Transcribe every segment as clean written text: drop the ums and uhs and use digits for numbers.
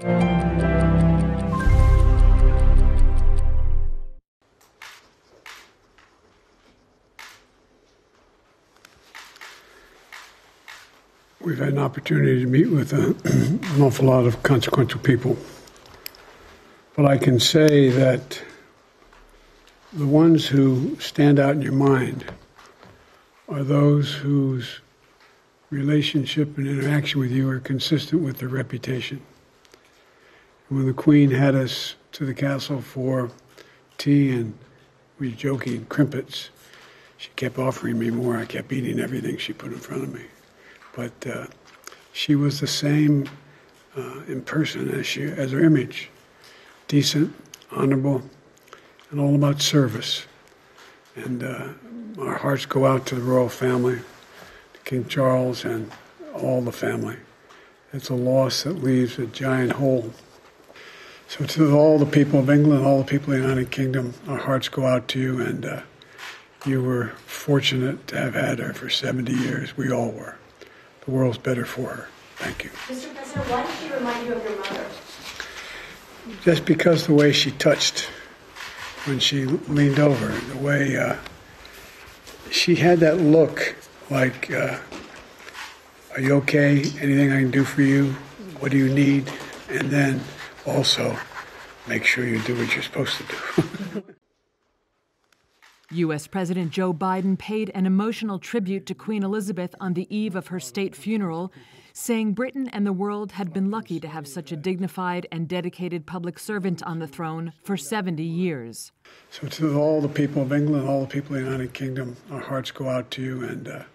We've had an opportunity to meet with an awful lot of consequential people. But I can say that the ones who stand out in your mind are those whose relationship and interaction with you are consistent with their reputation. When the Queen had us to the castle for tea and we were joking crimpets, she kept offering me more. I kept eating everything she put in front of me. But she was the same in person as her image. Decent, honorable, and all about service. And our hearts go out to the royal family, to King Charles and all the family. It's a loss that leaves a giant hole. So to all the people of England, all the people of the United Kingdom, our hearts go out to you, and you were fortunate to have had her for 70 years. We all were. The world's better for her. Thank you. Mr. President, why did she remind you of your mother? Just because the way she touched when she leaned over, the way she had that look like, are you okay? Anything I can do for you? What do you need? And then also make sure you do what you're supposed to do. U.S. President Joe Biden paid an emotional tribute to Queen Elizabeth on the eve of her state funeral, saying Britain and the world had been lucky to have such a dignified and dedicated public servant on the throne for 70 years. So to all the people of England, all the people of the United Kingdom, our hearts go out to you, and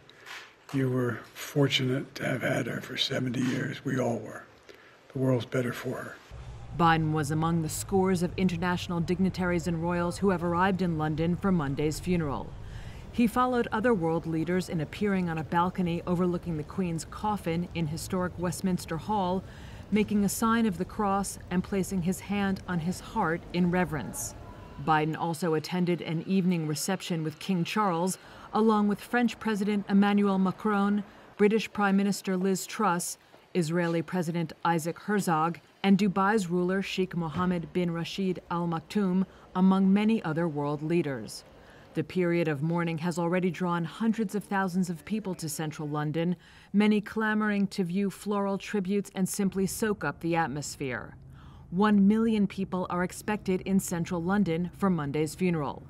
you were fortunate to have had her for 70 years. We all were. The world's better for her. Biden was among the scores of international dignitaries and royals who have arrived in London for Monday's funeral. He followed other world leaders in appearing on a balcony overlooking the Queen's coffin in historic Westminster Hall, making a sign of the cross and placing his hand on his heart in reverence. Biden also attended an evening reception with King Charles, along with French President Emmanuel Macron, British Prime Minister Liz Truss, Israeli President Isaac Herzog, and Dubai's ruler Sheikh Mohammed bin Rashid Al Maktoum, among many other world leaders. The period of mourning has already drawn hundreds of thousands of people to central London, many clamoring to view floral tributes and simply soak up the atmosphere. 1 million people are expected in central London for Monday's funeral.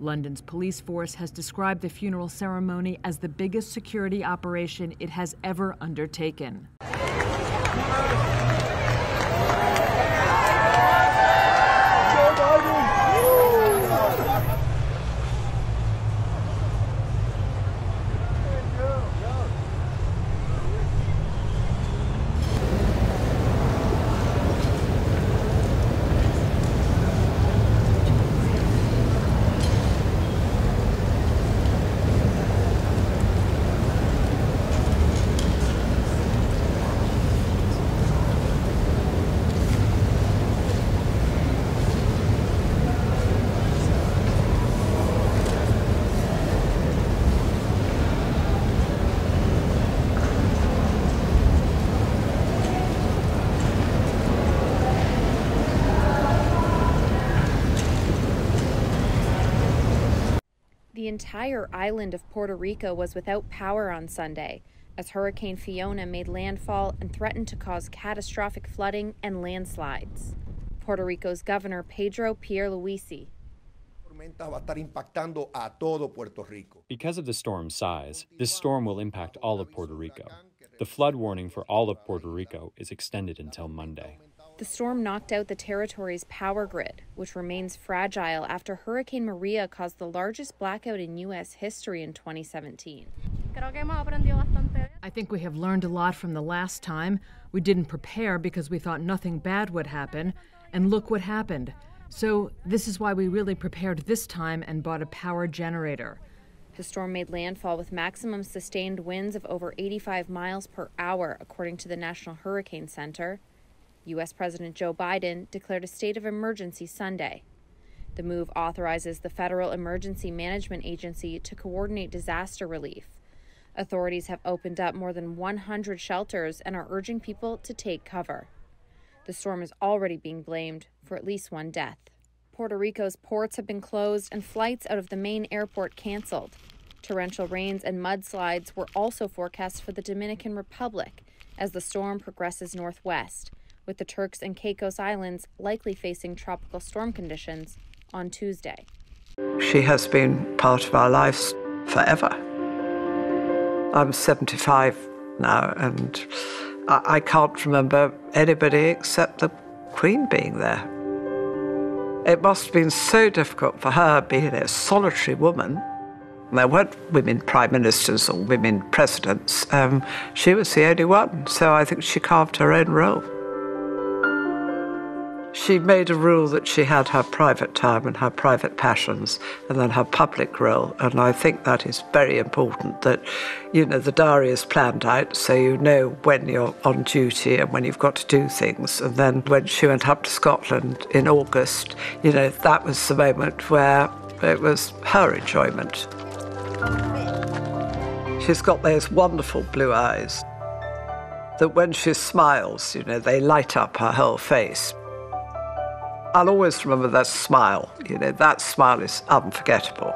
London's police force has described the funeral ceremony as the biggest security operation it has ever undertaken. The entire island of Puerto Rico was without power on Sunday as Hurricane Fiona made landfall and threatened to cause catastrophic flooding and landslides. Puerto Rico's Governor Pedro Pierluisi. Because of the storm's size, this storm will impact all of Puerto Rico. The flood warning for all of Puerto Rico is extended until Monday. The storm knocked out the territory's power grid, which remains fragile after Hurricane Maria caused the largest blackout in U.S. history in 2017. I think we have learned a lot from the last time. We didn't prepare because we thought nothing bad would happen, and look what happened. So this is why we really prepared this time and bought a power generator. The storm made landfall with maximum sustained winds of over 85 miles per hour, according to the National Hurricane Center. U.S. President Joe Biden declared a state of emergency Sunday. The move authorizes the Federal Emergency Management Agency to coordinate disaster relief. Authorities have opened up more than 100 shelters and are urging people to take cover. The storm is already being blamed for at least one death. Puerto Rico's ports have been closed and flights out of the main airport canceled. Torrential rains and mudslides were also forecast for the Dominican Republic as the storm progresses northwest, with the Turks and Caicos Islands likely facing tropical storm conditions on Tuesday. She has been part of our lives forever. I'm 75 now, and I can't remember anybody except the Queen being there. It must have been so difficult for her being a solitary woman. There weren't women prime ministers or women presidents. She was the only one, so I think she carved her own role. She made a rule that she had her private time and her private passions and then her public role, and I think that is very important that, you know, the diary is planned out so you know when you're on duty and when you've got to do things. And then when she went up to Scotland in August, you know, that was the moment where it was her enjoyment. She's got those wonderful blue eyes that when she smiles, you know, they light up her whole face. I'll always remember that smile. You know, that smile is unforgettable.